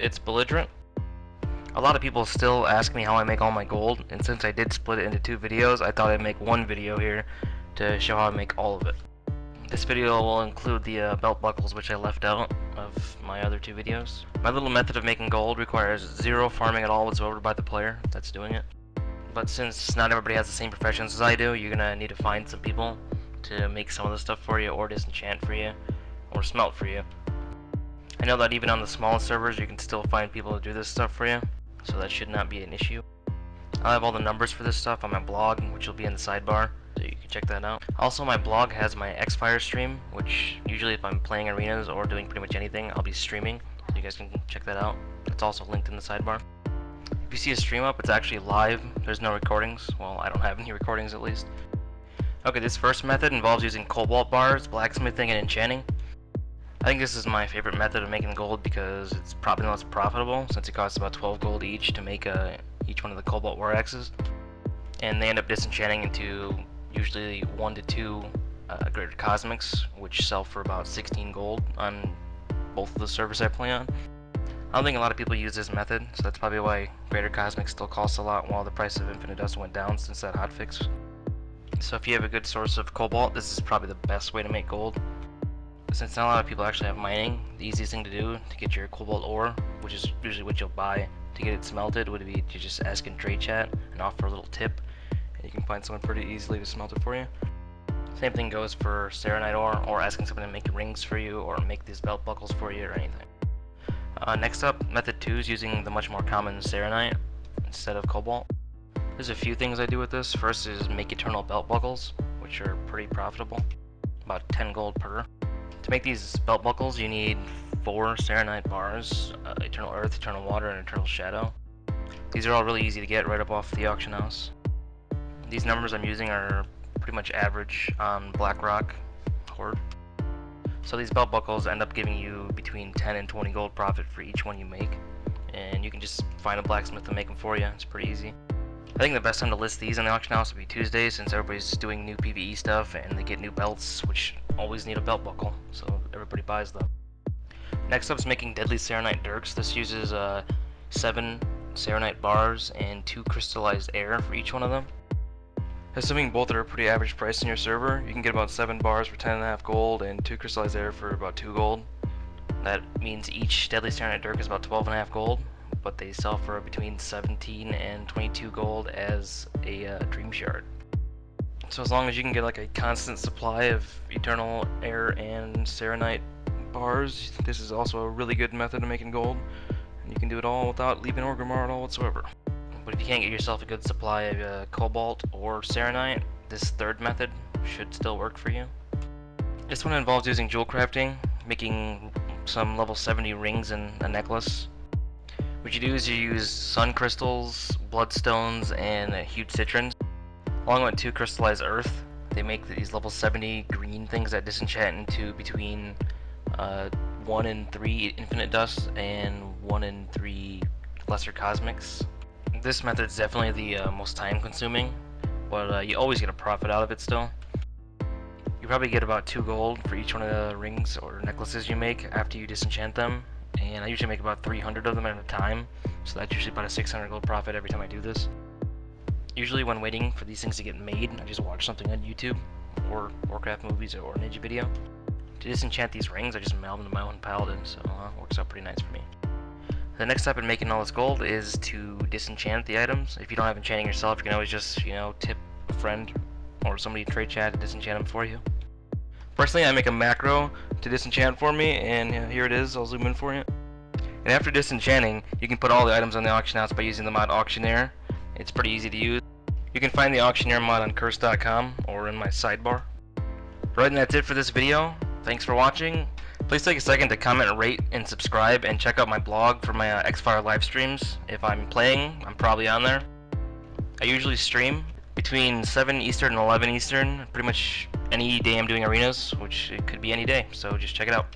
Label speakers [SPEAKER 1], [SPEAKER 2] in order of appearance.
[SPEAKER 1] it's Belligerent. A lot of people still ask me how I make all my gold, and since I did split it into 2 videos, I thought I'd make one video here to show how I make all of it. This video will include the belt buckles which I left out of my other 2 videos. My little method of making gold requires 0 farming at all whatsoever by the player that's doing it. But since not everybody has the same professions as I do, you're gonna need to find some people to make some of the stuff for you, or disenchant for you, or smelt for you. I know that even on the smallest servers you can still find people to do this stuff for you, so that should not be an issue. I'll have all the numbers for this stuff on my blog, which will be in the sidebar, so you can check that out. Also, my blog has my Xfire stream, which usually if I'm playing arenas or doing pretty much anything, I'll be streaming, so you guys can check that out. It's also linked in the sidebar. If you see a stream up, it's actually live. There's no recordings. Well, I don't have any recordings at least. Okay, this first method involves using cobalt bars, blacksmithing, and enchanting. I think this is my favorite method of making gold because it's probably the most profitable, since it costs about 12 gold each to make each one of the cobalt war axes. And they end up disenchanting into usually 1 to 2 greater cosmics, which sell for about 16 gold on both of the servers I play on. I don't think a lot of people use this method, so that's probably why greater cosmics still costs a lot while the price of infinite dust went down since that hotfix. So if you have a good source of cobalt, this is probably the best way to make gold. Since not a lot of people actually have mining, the easiest thing to do to get your cobalt ore, which is usually what you'll buy to get it smelted, would be to just ask in trade chat and offer a little tip, and you can find someone pretty easily to smelt it for you. Same thing goes for Saronite ore, or asking someone to make rings for you, or make these belt buckles for you, or anything. Next up, method 2 is using the much more common Saronite instead of cobalt. There's a few things I do with this. First is make eternal belt buckles, which are pretty profitable, about 10 gold per. To make these belt buckles, you need 4 Saronite bars, Eternal Earth, Eternal Water, and Eternal Shadow. These are all really easy to get right up off the auction house. These numbers I'm using are pretty much average on Blackrock Horde. So these belt buckles end up giving you between 10 and 20 gold profit for each one you make, and you can just find a blacksmith to make them for you. It's pretty easy. I think the best time to list these on the auction house would be Tuesday, since everybody's doing new PvE stuff and they get new belts, which always need a belt buckle, so everybody buys them. Next up is making deadly Saronite dirks. This uses 7 Saronite bars and 2 crystallized air for each one of them. Assuming both are a pretty average price in your server, you can get about 7 bars for 10.5 gold and 2 crystallized air for about 2 gold. That means each deadly Saronite dirk is about 12.5 gold, but they sell for between 17 and 22 gold as a dream shard. So as long as you can get like a constant supply of eternal air and Saronite bars, this is also a really good method of making gold, and you can do it all without leaving Orgrimmar at all whatsoever. But if you can't get yourself a good supply of cobalt or Saronite, this third method should still work for you. This one involves using Jewelcrafting, making some level 70 rings and a necklace. What you do is you use sun crystals, bloodstones, and huge citrons, along with 2 crystallized earth. They make these level 70 green things that disenchant into between 1 and 3 infinite dust and 1 and 3 lesser cosmics. This method is definitely the most time consuming, but you always get a profit out of it still. You probably get about 2 gold for each one of the rings or necklaces you make after you disenchant them, and I usually make about 300 of them at a time, so that's usually about a 600 gold profit every time I do this. Usually when waiting for these things to get made, I just watch something on YouTube, or Warcraft movies, or Ninja video. To disenchant these rings, I just mail them to my own paladin, so it works out pretty nice for me. The next step in making all this gold is to disenchant the items. If you don't have enchanting yourself, you can always just, tip a friend or somebody in trade chat to disenchant them for you. Personally, I make a macro to disenchant for me, and here it is. I'll zoom in for you. And after disenchanting, you can put all the items on the auction house by using the mod Auctioneer. It's pretty easy to use. You can find the Auctioneer mod on curse.com or in my sidebar. Right, and that's it for this video. Thanks for watching. Please take a second to comment, rate, and subscribe, and check out my blog for my Xfire live streams. If I'm playing, I'm probably on there. I usually stream between 7 Eastern and 11 Eastern, pretty much any day I'm doing arenas, which it could be any day, so just check it out.